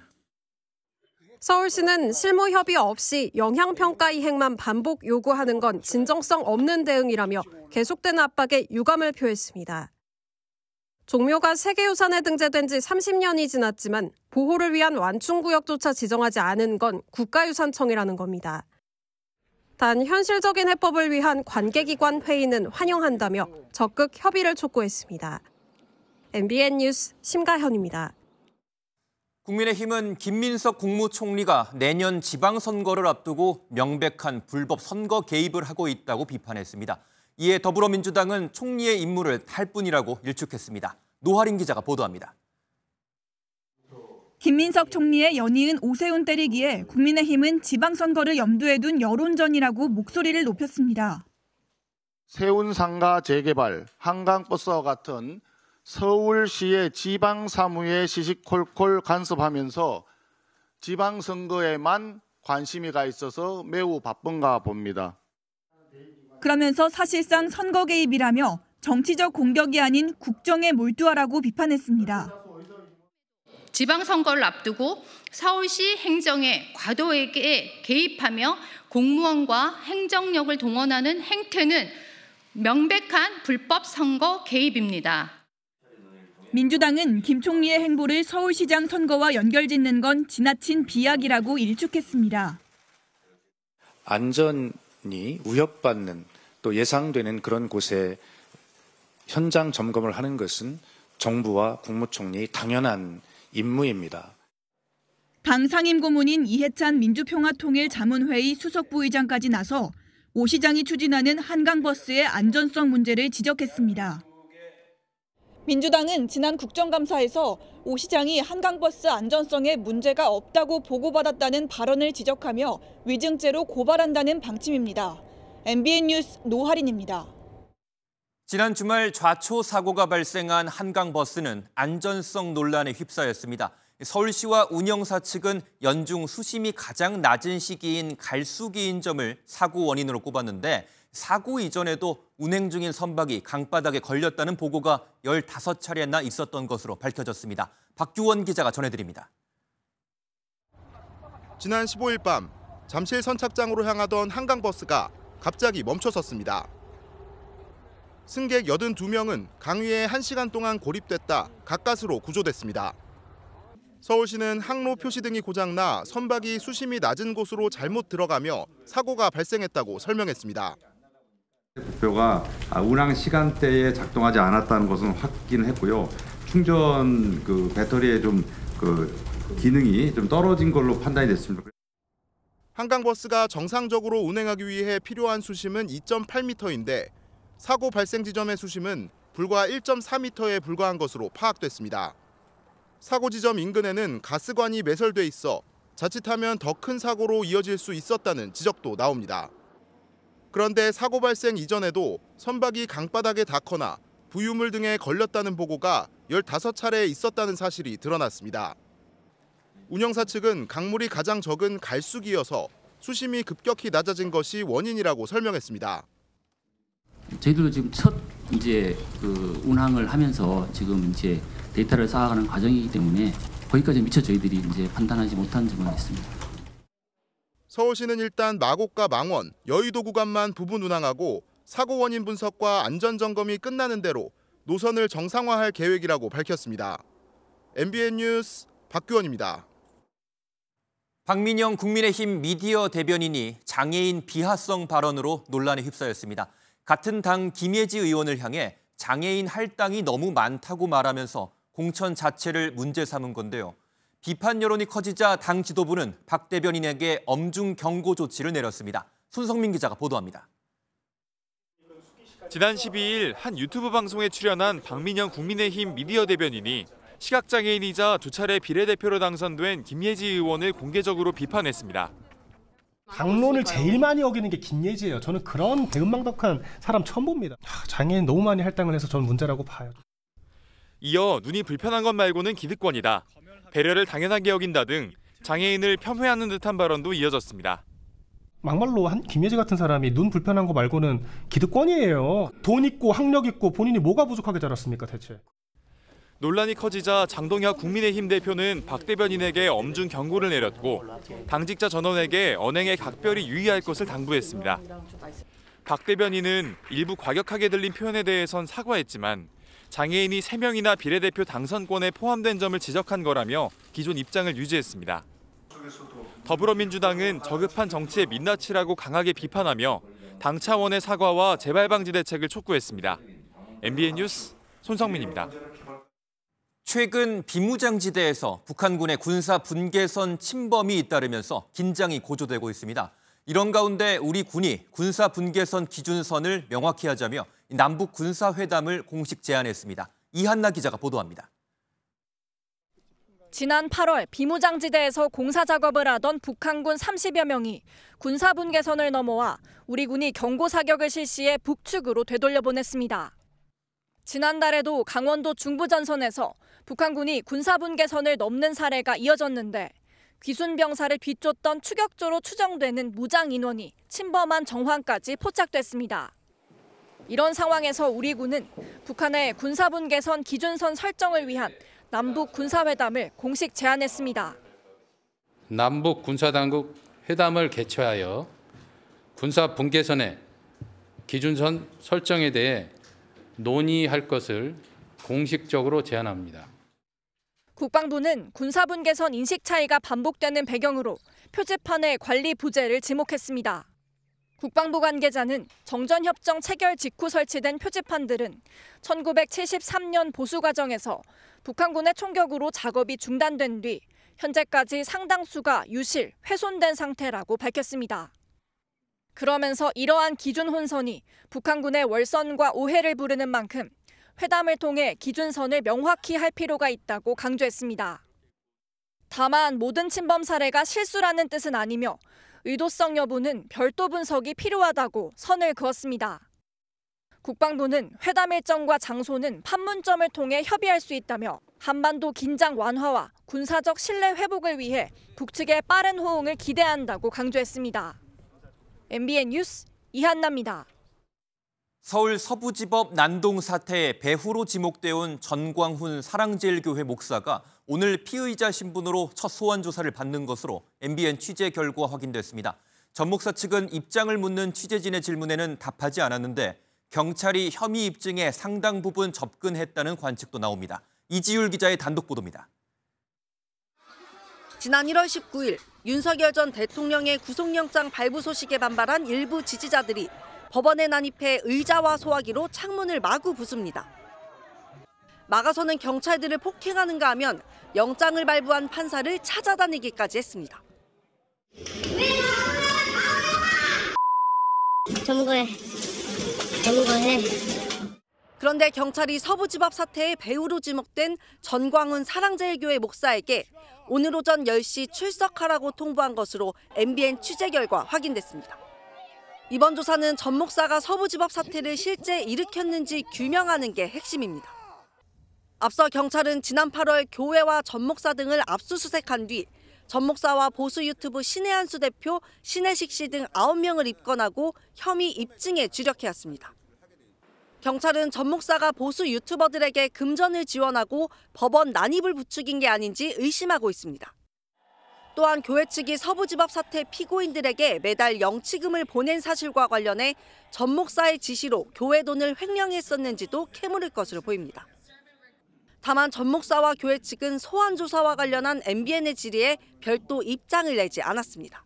서울시는 실무 협의 없이 영향평가 이행만 반복 요구하는 건 진정성 없는 대응이라며 계속된 압박에 유감을 표했습니다. 종묘가 세계유산에 등재된 지 30년이 지났지만 보호를 위한 완충구역조차 지정하지 않은 건 국가유산청이라는 겁니다. 단 현실적인 해법을 위한 관계기관 회의는 환영한다며 적극 협의를 촉구했습니다. MBN 뉴스 심가현입니다. 국민의힘은 김민석 국무총리가 내년 지방선거를 앞두고 명백한 불법 선거 개입을 하고 있다고 비판했습니다. 이에 더불어민주당은 총리의 임무를 탈 뿐이라고 일축했습니다. 노하린 기자가 보도합니다. 김민석 총리의 연이은 오세훈 때리기에 국민의힘은 지방선거를 염두에 둔 여론전이라고 목소리를 높였습니다. 세운상가 재개발, 한강버스와 같은 서울시의 지방사무에 시시콜콜 간섭하면서 지방선거에만 관심이 가 있어서 매우 바쁜가 봅니다. 그러면서 사실상 선거 개입이라며 정치적 공격이 아닌 국정에 몰두하라고 비판했습니다. 지방선거를 앞두고 서울시 행정에 과도하게 개입하며 공무원과 행정력을 동원하는 행태는 명백한 불법 선거 개입입니다. 민주당은 김 총리의 행보를 서울시장 선거와 연결짓는 건 지나친 비약이라고 일축했습니다. 안전이 위협받는 또 예상되는 그런 곳에 현장 점검을 하는 것은 정부와 국무총리의 당연한 임무입니다. 당 상임고문인 이해찬 민주평화통일자문회의 수석부의장까지 나서 오 시장이 추진하는 한강버스의 안전성 문제를 지적했습니다. 민주당은 지난 국정감사에서 오 시장이 한강버스 안전성에 문제가 없다고 보고받았다는 발언을 지적하며 위증죄로 고발한다는 방침입니다. MBN 뉴스 노하린입니다. 지난 주말 좌초 사고가 발생한 한강버스는 안전성 논란에 휩싸였습니다. 서울시와 운영사 측은 연중 수심이 가장 낮은 시기인 갈수기인 점을 사고 원인으로 꼽았는데 사고 이전에도 운행 중인 선박이 강바닥에 걸렸다는 보고가 15차례나 있었던 것으로 밝혀졌습니다. 박규원 기자가 전해드립니다. 지난 15일 밤 잠실 선착장으로 향하던 한강버스가 갑자기 멈춰섰습니다. 승객 82명은 강 위에 1시간 동안 고립됐다 가까스로 구조됐습니다. 서울시는 항로 표시등이 고장나 선박이 수심이 낮은 곳으로 잘못 들어가며 사고가 발생했다고 설명했습니다. 국표가 운항 시간대에 작동하지 않았다는 것은 확인했고요. 충전 배터리의 기능이 좀 떨어진 걸로 판단이 됐습니다. 한강버스가 정상적으로 운행하기 위해 필요한 수심은 2.8m인데 사고 발생 지점의 수심은 불과 1.4m에 불과한 것으로 파악됐습니다. 사고 지점 인근에는 가스관이 매설돼 있어 자칫하면 더 큰 사고로 이어질 수 있었다는 지적도 나옵니다. 그런데 사고 발생 이전에도 선박이 강바닥에 닿거나 부유물 등에 걸렸다는 보고가 15차례 있었다는 사실이 드러났습니다. 운영사 측은 강물이 가장 적은 갈수기여서 수심이 급격히 낮아진 것이 원인이라고 설명했습니다. 저희들도 지금 첫 운항을 하면서 지금 데이터를 쌓아가는 과정이기 때문에 거기까지 미처 저희들이 판단하지 못한 점은 있습니다. 서울시는 일단 마곡과 망원, 여의도 구간만 부분 운항하고 사고 원인 분석과 안전 점검이 끝나는 대로 노선을 정상화할 계획이라고 밝혔습니다. MBN 뉴스 박규원입니다. 박민영 국민의힘 미디어 대변인이 장애인 비하성 발언으로 논란에 휩싸였습니다. 같은 당 김예지 의원을 향해 장애인 할당이 너무 많다고 말하면서 공천 자체를 문제 삼은 건데요. 비판 여론이 커지자 당 지도부는 박 대변인에게 엄중 경고 조치를 내렸습니다. 손성민 기자가 보도합니다. 지난 12일 한 유튜브 방송에 출연한 박민영 국민의힘 미디어 대변인이 시각장애인이자 2차례 비례대표로 당선된 김예지 의원을 공개적으로 비판했습니다. 당론을 제일 많이 어기는 게 김예지예요. 저는 그런 배은망덕한 사람 처음 봅니다. 장애인 너무 많이 할당을 해서 저는 문제라고 봐요. 이어 눈이 불편한 것 말고는 기득권이다. 배려를 당연하게 여긴다 등 장애인을 폄훼하는 듯한 발언도 이어졌습니다. 막말로 김예지 같은 사람이 눈 불편한 거 말고는 기득권이에요. 돈 있고 학력 있고 본인이 뭐가 부족하게 자랐습니까 대체. 논란이 커지자 장동혁 국민의힘 대표는 박 대변인에게 엄중 경고를 내렸고 당직자 전원에게 언행에 각별히 유의할 것을 당부했습니다. 박 대변인은 일부 과격하게 들린 표현에 대해선 사과했지만 장애인이 3명이나 비례대표 당선권에 포함된 점을 지적한 거라며 기존 입장을 유지했습니다. 더불어민주당은 저급한 정치의 민낯이라고 강하게 비판하며 당 차원의 사과와 재발 방지 대책을 촉구했습니다. MBN 뉴스 손성민입니다. 최근 비무장지대에서 북한군의 군사 분계선 침범이 잇따르면서 긴장이 고조되고 있습니다. 이런 가운데 우리 군이 군사 분계선 기준선을 명확히 하자며 남북 군사회담을 공식 제안했습니다. 이한나 기자가 보도합니다. 지난 8월 비무장지대에서 공사 작업을 하던 북한군 30여 명이 군사 분계선을 넘어와 우리 군이 경고 사격을 실시해 북측으로 되돌려보냈습니다. 지난달에도 강원도 중부전선에서 북한군이 군사 분계선을 넘는 사례가 이어졌는데 귀순 병사를 뒤쫓던 추격조로 추정되는 무장 인원이 침범한 정황까지 포착됐습니다. 이런 상황에서 우리 군은 북한의 군사 분계선 기준선 설정을 위한 남북 군사회담을 공식 제안했습니다. 남북 군사당국 회담을 개최하여 군사 분계선의 기준선 설정에 대해 논의할 것을 공식적으로 제안합니다. 국방부는 군사 분계선 인식 차이가 반복되는 배경으로 표지판의 관리 부재를 지목했습니다. 국방부 관계자는 정전협정 체결 직후 설치된 표지판들은 1973년 보수 과정에서 북한군의 총격으로 작업이 중단된 뒤 현재까지 상당수가 유실, 훼손된 상태라고 밝혔습니다. 그러면서 이러한 기준 혼선이 북한군의 월선과 오해를 부르는 만큼 회담을 통해 기준선을 명확히 할 필요가 있다고 강조했습니다. 다만 모든 침범 사례가 실수라는 뜻은 아니며 의도성 여부는 별도 분석이 필요하다고 선을 그었습니다. 국방부는 회담 일정과 장소는 판문점을 통해 협의할 수 있다며 한반도 긴장 완화와 군사적 신뢰 회복을 위해 북측의 빠른 호응을 기대한다고 강조했습니다. MBN 뉴스 이한나입니다. 서울 서부지법 난동 사태의 배후로 지목돼 온 전광훈 사랑제일교회 목사가 오늘 피의자 신분으로 첫 소환 조사를 받는 것으로 MBN 취재 결과 확인됐습니다. 전 목사 측은 입장을 묻는 취재진의 질문에는 답하지 않았는데 경찰이 혐의 입증에 상당 부분 접근했다는 관측도 나옵니다. 이지율 기자의 단독 보도입니다. 지난 1월 19일 윤석열 전 대통령의 구속영장 발부 소식에 반발한 일부 지지자들이 법원에 난입해 의자와 소화기로 창문을 마구 부숩니다. 막아서는 경찰들을 폭행하는가 하면 영장을 발부한 판사를 찾아다니기까지 했습니다. 전문가해. 그런데 경찰이 서부지법 사태의 배후로 지목된 전광훈 사랑제일교회 목사에게 오늘 오전 10시 출석하라고 통보한 것으로 MBN 취재 결과 확인됐습니다. 이번 조사는 전 목사가 서부지법 사태를 실제 일으켰는지 규명하는 게 핵심입니다. 앞서 경찰은 지난 8월 교회와 전 목사 등을 압수수색한 뒤 전 목사와 보수 유튜브 신의 한수 대표 신혜식 씨 등 9명을 입건하고 혐의 입증에 주력해왔습니다. 경찰은 전 목사가 보수 유튜버들에게 금전을 지원하고 법원 난입을 부추긴 게 아닌지 의심하고 있습니다. 또한 교회 측이 서부지법 사태 피고인들에게 매달 영치금을 보낸 사실과 관련해 전 목사의 지시로 교회 돈을 횡령했었는지도 캐물을 것으로 보입니다. 다만 전 목사와 교회 측은 소환 조사와 관련한 MBN의 질의에 별도 입장을 내지 않았습니다.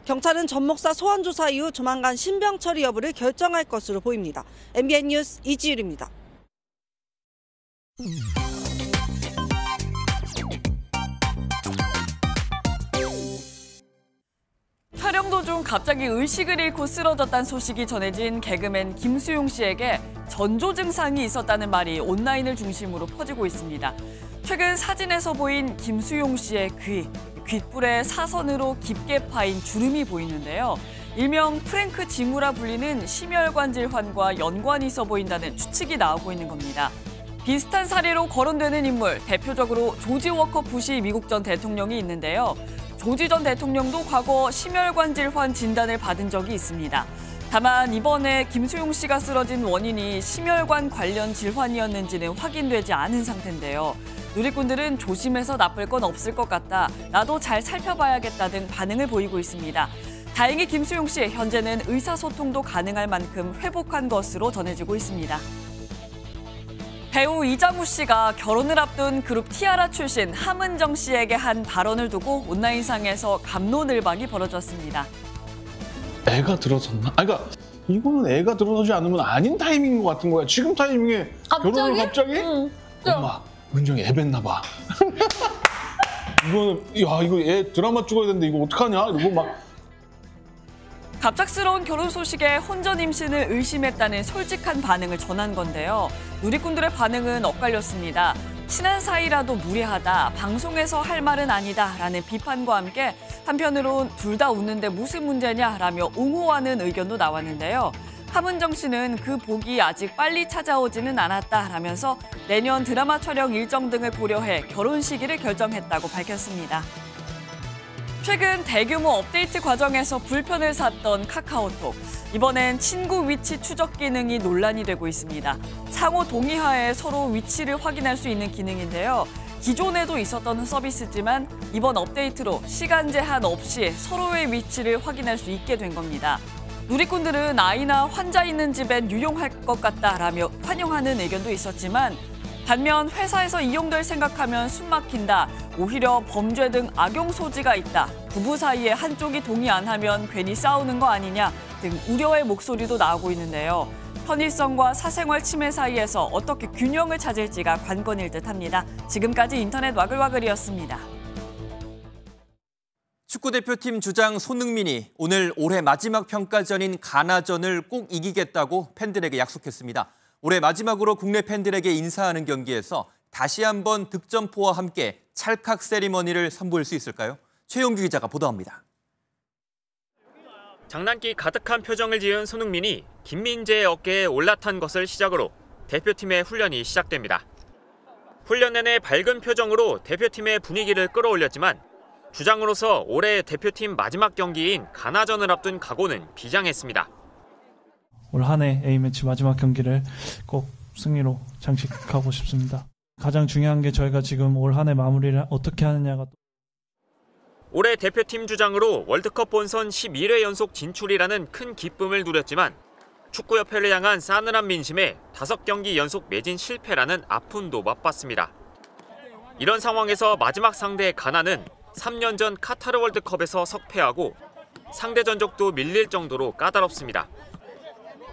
경찰은 전 목사 소환 조사 이후 조만간 신병 처리 여부를 결정할 것으로 보입니다. MBN 뉴스 이지율입니다. 촬영 도중 갑자기 의식을 잃고 쓰러졌다는 소식이 전해진 개그맨 김수용 씨에게 전조 증상이 있었다는 말이 온라인을 중심으로 퍼지고 있습니다. 최근 사진에서 보인 김수용 씨의 귓불에 사선으로 깊게 파인 주름이 보이는데요. 일명 프랭크 징후라 불리는 심혈관 질환과 연관이 있어 보인다는 추측이 나오고 있는 겁니다. 비슷한 사례로 거론되는 인물, 대표적으로 조지 워커 부시 미국 전 대통령이 있는데요. 조지 전 대통령도 과거 심혈관 질환 진단을 받은 적이 있습니다. 다만 이번에 김수용 씨가 쓰러진 원인이 심혈관 관련 질환이었는지는 확인되지 않은 상태인데요. 누리꾼들은 조심해서 나쁠 건 없을 것 같다, 나도 잘 살펴봐야겠다 등 반응을 보이고 있습니다. 다행히 김수용 씨, 현재는 의사소통도 가능할 만큼 회복한 것으로 전해지고 있습니다. 배우 이장우 씨가 결혼을 앞둔 그룹 티아라 출신 함은정 씨에게 한 발언을 두고 온라인상에서 갑론을박이 벌어졌습니다. 애가 들어섰나? 그러니까 이거는 애가 들어서지 않으면 아닌 타이밍인 것 같은 거야. 지금 타이밍에 결혼을 갑자기? 응. 엄마, 은정이 애 뱉나 봐. 이거 애 드라마 찍어야 되는데 이거 어떡하냐? 이러고 막. 갑작스러운 결혼 소식에 혼전 임신을 의심했다는 솔직한 반응을 전한 건데요. 누리꾼들의 반응은 엇갈렸습니다. 친한 사이라도 무례하다, 방송에서 할 말은 아니다라는 비판과 함께 한편으론 둘 다 웃는데 무슨 문제냐라며 옹호하는 의견도 나왔는데요. 함은정 씨는 그 복이 아직 빨리 찾아오지는 않았다라면서 내년 드라마 촬영 일정 등을 고려해 결혼 시기를 결정했다고 밝혔습니다. 최근 대규모 업데이트 과정에서 불편을 샀던 카카오톡. 이번엔 친구 위치 추적 기능이 논란이 되고 있습니다. 상호 동의하에 서로 위치를 확인할 수 있는 기능인데요. 기존에도 있었던 서비스지만 이번 업데이트로 시간 제한 없이 서로의 위치를 확인할 수 있게 된 겁니다. 누리꾼들은 아이나 환자 있는 집엔 유용할 것 같다라며 환영하는 의견도 있었지만 반면 회사에서 이용될 생각하면 숨막힌다, 오히려 범죄 등 악용 소지가 있다, 부부 사이에 한쪽이 동의 안 하면 괜히 싸우는 거 아니냐 등 우려의 목소리도 나오고 있는데요. 편의성과 사생활 침해 사이에서 어떻게 균형을 찾을지가 관건일 듯합니다. 지금까지 인터넷 와글와글이었습니다. 축구대표팀 주장 손흥민이 오늘 올해 마지막 평가전인 가나전을 꼭 이기겠다고 팬들에게 약속했습니다. 올해 마지막으로 국내 팬들에게 인사하는 경기에서 다시 한번 득점포와 함께 찰칵 세리머니를 선보일 수 있을까요? 최용규 기자가 보도합니다. 장난기 가득한 표정을 지은 손흥민이 김민재의 어깨에 올라탄 것을 시작으로 대표팀의 훈련이 시작됩니다. 훈련 내내 밝은 표정으로 대표팀의 분위기를 끌어올렸지만 주장으로서 올해 대표팀 마지막 경기인 가나전을 앞둔 각오는 비장했습니다. 올 한 해 A매치 마지막 경기를 꼭 승리로 장식하고 싶습니다. 가장 중요한 게 저희가 지금 올 한 해 마무리를 어떻게 하느냐가 올해 대표팀 주장으로 월드컵 본선 11회 연속 진출이라는 큰 기쁨을 누렸지만 축구협회를 향한 싸늘한 민심에 5경기 연속 매진 실패라는 아픔도 맛봤습니다. 이런 상황에서 마지막 상대 가나는 3년 전 카타르 월드컵에서 석패하고 상대 전적도 밀릴 정도로 까다롭습니다.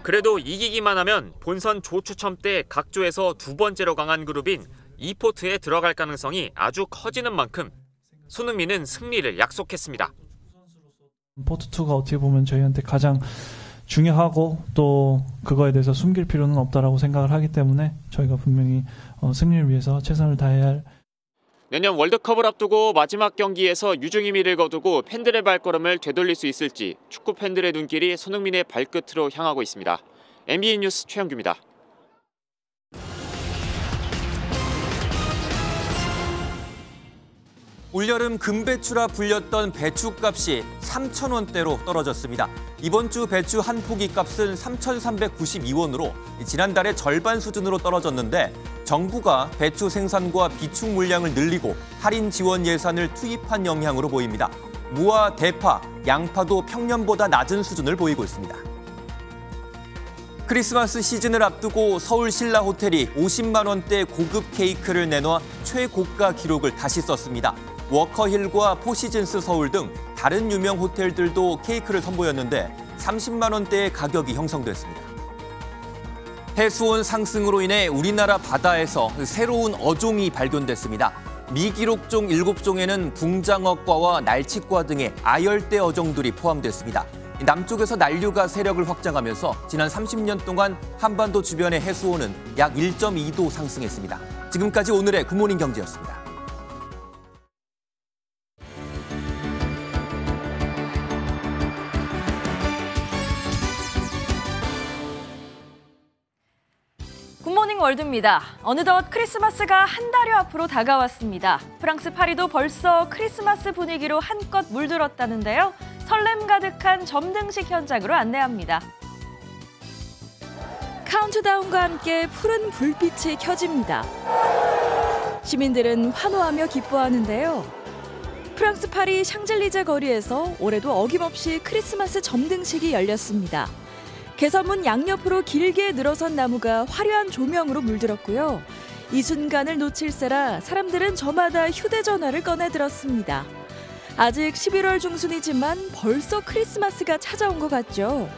그래도 이기기만 하면 본선 조추첨 때 각 조에서 두 번째로 강한 그룹인 E포트에 들어갈 가능성이 아주 커지는 만큼 손흥민은 승리를 약속했습니다. 포트2가 어떻게 보면 저희한테 가장 중요하고 또 그거에 대해서 숨길 필요는 없다라고 생각을 하기 때문에 저희가 분명히 승리를 위해서 최선을 다해야 할. 내년 월드컵을 앞두고 마지막 경기에서 유중의미를 거두고 팬들의 발걸음을 되돌릴 수 있을지 축구 팬들의 눈길이 손흥민의 발끝으로 향하고 있습니다. MBN 뉴스 최영규입니다. 올여름 금배추라 불렸던 배추값이 3,000원대로 떨어졌습니다. 이번 주 배추 한 포기 값은 3,392원으로 지난달의 절반 수준으로 떨어졌는데 정부가 배추 생산과 비축 물량을 늘리고 할인 지원 예산을 투입한 영향으로 보입니다. 무와 대파, 양파도 평년보다 낮은 수준을 보이고 있습니다. 크리스마스 시즌을 앞두고 서울 신라 호텔이 50만 원대 고급 케이크를 내놔 최고가 기록을 다시 썼습니다. 워커힐과 포시즌스 서울 등 다른 유명 호텔들도 케이크를 선보였는데 30만 원대의 가격이 형성됐습니다. 해수온 상승으로 인해 우리나라 바다에서 새로운 어종이 발견됐습니다. 미기록종 7종에는 붕장어과와 날치과 등의 아열대 어종들이 포함됐습니다. 남쪽에서 난류가 세력을 확장하면서 지난 30년 동안 한반도 주변의 해수온은 약 1.2도 상승했습니다. 지금까지 오늘의 굿모닝 경제였습니다. 굿모닝 월드입니다. 어느덧 크리스마스가 한 달여 앞으로 다가왔습니다. 프랑스 파리도 벌써 크리스마스 분위기로 한껏 물들었다는데요. 설렘 가득한 점등식 현장으로 안내합니다. 카운트다운과 함께 푸른 불빛이 켜집니다. 시민들은 환호하며 기뻐하는데요. 프랑스 파리 샹젤리제 거리에서 올해도 어김없이 크리스마스 점등식이 열렸습니다. 개선문 양옆으로 길게 늘어선 나무가 화려한 조명으로 물들었고요. 이 순간을 놓칠세라 사람들은 저마다 휴대전화를 꺼내 들었습니다. 아직 11월 중순이지만 벌써 크리스마스가 찾아온 것 같죠.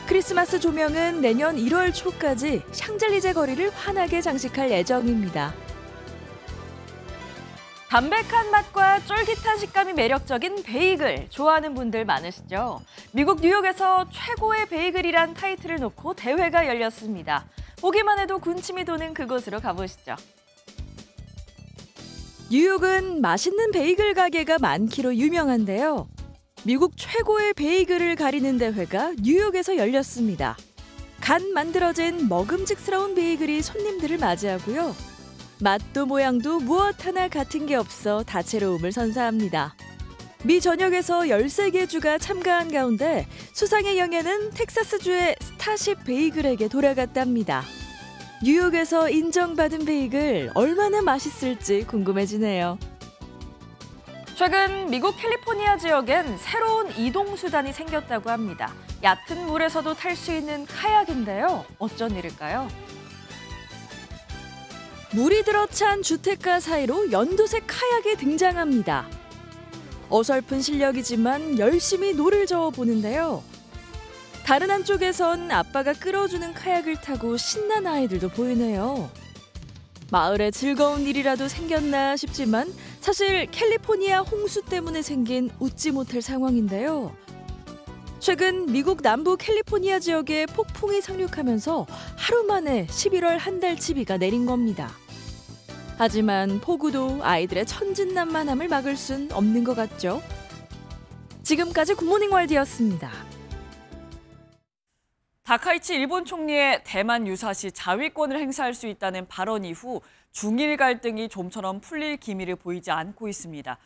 크리스마스 조명은 내년 1월 초까지 샹젤리제 거리를 환하게 장식할 예정입니다. 담백한 맛과 쫄깃한 식감이 매력적인 베이글 좋아하는 분들 많으시죠? 미국 뉴욕에서 최고의 베이글이란 타이틀을 놓고 대회가 열렸습니다. 보기만 해도 군침이 도는 그곳으로 가보시죠. 뉴욕은 맛있는 베이글 가게가 많기로 유명한데요. 미국 최고의 베이글을 가리는 대회가 뉴욕에서 열렸습니다. 간 만들어진 먹음직스러운 베이글이 손님들을 맞이하고요. 맛도 모양도 무엇 하나 같은 게 없어 다채로움을 선사합니다. 미 전역에서 13개 주가 참가한 가운데 수상의 영예는 텍사스주의 스타쉽 베이글에게 돌아갔답니다. 뉴욕에서 인정받은 베이글 얼마나 맛있을지 궁금해지네요. 최근 미국 캘리포니아 지역엔 새로운 이동수단이 생겼다고 합니다. 얕은 물에서도 탈 수 있는 카약인데요. 어쩐 일일까요? 물이 들어찬 주택가 사이로 연두색 카약이 등장합니다. 어설픈 실력이지만 열심히 노를 저어보는데요. 다른 한쪽에선 아빠가 끌어주는 카약을 타고 신난 아이들도 보이네요. 마을에 즐거운 일이라도 생겼나 싶지만 사실 캘리포니아 홍수 때문에 생긴 웃지 못할 상황인데요. 최근 미국 남부 캘리포니아 지역에 폭풍이 상륙하면서 하루 만에 11월 한 달치 비가 내린 겁니다. 하지만 폭우도 아이들의 천진난만함을 막을 순 없는 것 같죠. 지금까지 굿모닝 월드였습니다. 다카이치 일본 총리의 대만 유사시 자위권을 행사할 수 있다는 발언 이후 중일 갈등이 좀처럼 풀릴 기미를 보이지 않고 있습니다.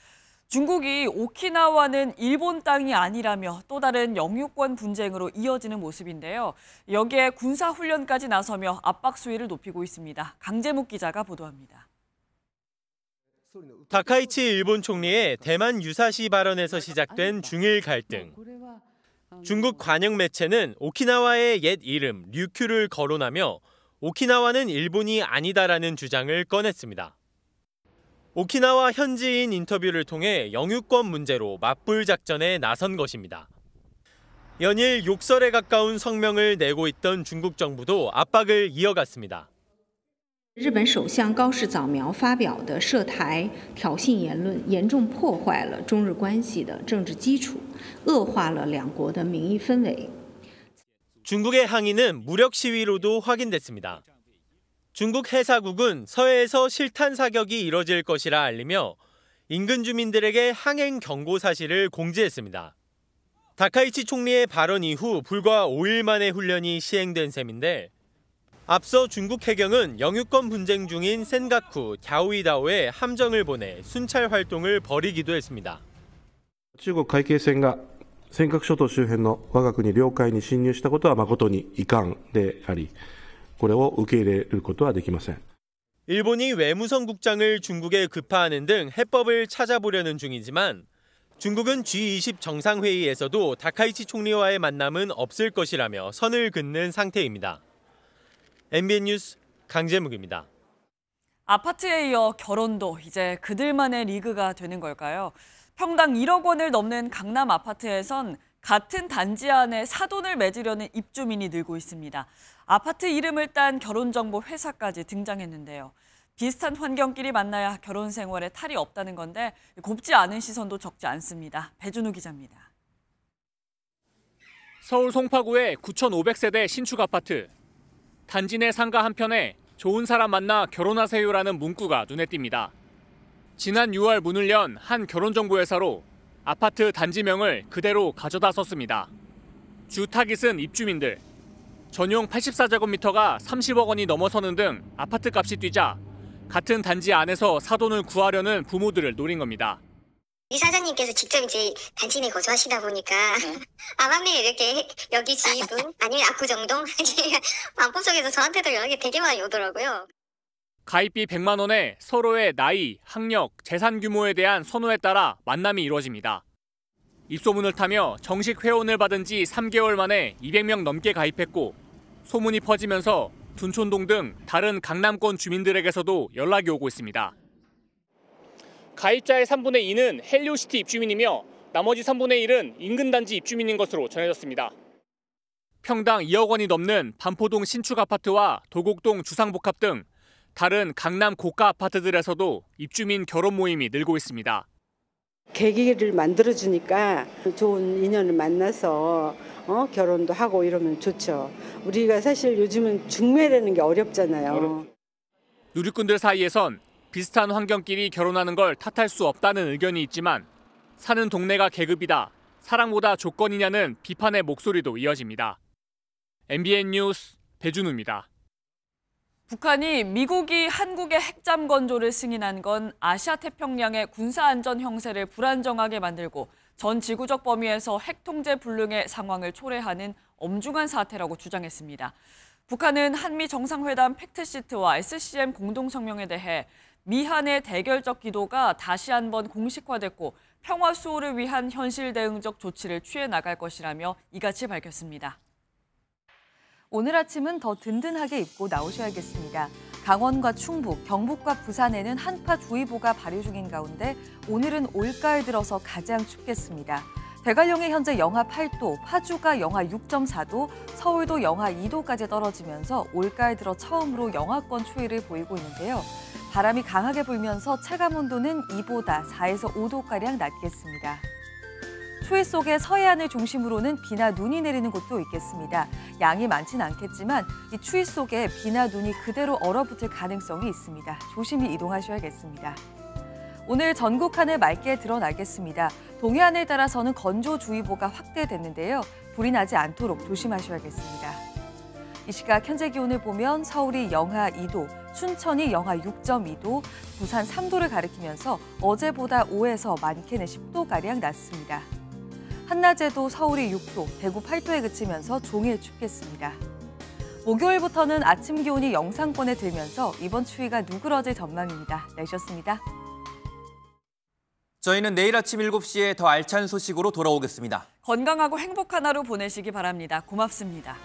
중국이 오키나와는 일본 땅이 아니라며 또 다른 영유권 분쟁으로 이어지는 모습인데요. 여기에 군사훈련까지 나서며 압박 수위를 높이고 있습니다. 강재묵 기자가 보도합니다. 다카이치 일본 총리의 대만 유사시 발언에서 시작된 중일 갈등. 중국 관영 매체는 오키나와의 옛 이름 류큐를 거론하며 오키나와는 일본이 아니다라는 주장을 꺼냈습니다. 오키나와 현지인 인터뷰를 통해 영유권 문제로 맞불 작전에 나선 것입니다. 연일 욕설에 가까운 성명을 내고 있던 중국 정부도 압박을 이어갔습니다. 日本首相高市早苗发表的涉台挑衅言论，严重破坏了中日关系的政治基础，恶化了两国的民意氛围。 중국의 항의는 무력 시위로도 확인됐습니다. 중국 해사국은 서해에서 실탄 사격이 이뤄질 것이라 알리며 인근 주민들에게 항행 경고 사실을 공지했습니다. 다카이치 총리의 발언 이후 불과 5일 만에 훈련이 시행된 셈인데 앞서 중국 해경은 영유권 분쟁 중인 센가쿠, 갸오이다오에 함정을 보내 순찰 활동을 벌이기도 했습니다. 中国海警船が尖閣諸島周辺の我が国領海に侵入したことは誠に遺憾であり、これを受け入れることはできません. 일본이 외무성 국장을 중국에 급파하는 등 해법을 찾아보려는 중이지만 중국은 G20 정상회의에서도 다카이치 총리와의 만남은 없을 것이라며 선을 긋는 상태입니다. MBN 뉴스 강재묵입니다. 아파트에 이어 결혼도 이제 그들만의 리그가 되는 걸까요? 평당 1억 원을 넘는 강남 아파트에선 같은 단지 안에 사돈을 맺으려는 입주민이 늘고 있습니다. 아파트 이름을 딴 결혼정보 회사까지 등장했는데요. 비슷한 환경끼리 만나야 결혼 생활에 탈이 없다는 건데 곱지 않은 시선도 적지 않습니다. 배준우 기자입니다. 서울 송파구의 9,500세대 신축 아파트. 단지 내 상가 한편에 좋은 사람 만나 결혼하세요라는 문구가 눈에 띕니다. 지난 6월 문을 연 한 결혼정보회사로 아파트 단지명을 그대로 가져다 썼습니다. 주 타깃은 입주민들. 전용 84제곱미터가 30억 원이 넘어서는 등 아파트 값이 뛰자 같은 단지 안에서 사돈을 구하려는 부모들을 노린 겁니다. 이 사장님께서 직접 이제 단지 내 거주하시다 보니까 아밤에 이렇게 여기 지분 아니면 압구정동 마음속에서 저한테도 연락이 되게 많이 오더라고요. 가입비 100만 원에 서로의 나이, 학력, 재산 규모에 대한 선호에 따라 만남이 이루어집니다. 입소문을 타며 정식 회원을 받은 지 3개월 만에 200명 넘게 가입했고 소문이 퍼지면서 둔촌동 등 다른 강남권 주민들에게서도 연락이 오고 있습니다. 가입자의 3분의 2는 헬리오시티 입주민이며 나머지 3분의 1은 인근 단지 입주민인 것으로 전해졌습니다. 평당 2억 원이 넘는 반포동 신축 아파트와 도곡동 주상복합 등 다른 강남 고가 아파트들에서도 입주민 결혼 모임이 늘고 있습니다. 계기를 만들어주니까 좋은 인연을 만나서 결혼도 하고 이러면 좋죠. 우리가 사실 요즘은 중매라는 게 어렵잖아요. 누리꾼들 사이에선 비슷한 환경끼리 결혼하는 걸 탓할 수 없다는 의견이 있지만 사는 동네가 계급이다, 사랑보다 조건이냐는 비판의 목소리도 이어집니다. MBN 뉴스 배준우입니다. 북한이 미국이 한국의 핵잠 건조를 승인한 건 아시아태평양의 군사안전 형세를 불안정하게 만들고 전 지구적 범위에서 핵통제 불능의 상황을 초래하는 엄중한 사태라고 주장했습니다. 북한은 한미 정상회담 팩트시트와 SCM 공동성명에 대해 미한의 대결적 기도가 다시 한번 공식화됐고 평화 수호를 위한 현실 대응적 조치를 취해 나갈 것이라며 이같이 밝혔습니다. 오늘 아침은 더 든든하게 입고 나오셔야겠습니다. 강원과 충북, 경북과 부산에는 한파주의보가 발효 중인 가운데 오늘은 올가을 들어서 가장 춥겠습니다. 대관령에 현재 영하 8도, 파주가 영하 6.4도, 서울도 영하 2도까지 떨어지면서 올가을 들어 처음으로 영하권 추위를 보이고 있는데요. 바람이 강하게 불면서 체감온도는 2보다 4에서 5도가량 낮겠습니다. 추위 속에 서해안을 중심으로는 비나 눈이 내리는 곳도 있겠습니다. 양이 많진 않겠지만 이 추위 속에 비나 눈이 그대로 얼어붙을 가능성이 있습니다. 조심히 이동하셔야겠습니다. 오늘 전국 하늘 맑게 드러나겠습니다. 동해안을 따라서는 건조주의보가 확대됐는데요. 불이 나지 않도록 조심하셔야겠습니다. 이 시각 현재 기온을 보면 서울이 영하 2도, 춘천이 영하 6.2도, 부산 3도를 가리키면서 어제보다 5에서 많게는 10도가량 낮습니다. 한낮에도 서울이 6도, 대구 8도에 그치면서 종일 춥겠습니다. 목요일부터는 아침 기온이 영상권에 들면서 이번 추위가 누그러질 전망입니다. 날씨였습니다. 저희는 내일 아침 7시에 더 알찬 소식으로 돌아오겠습니다. 건강하고 행복한 하루 보내시기 바랍니다. 고맙습니다.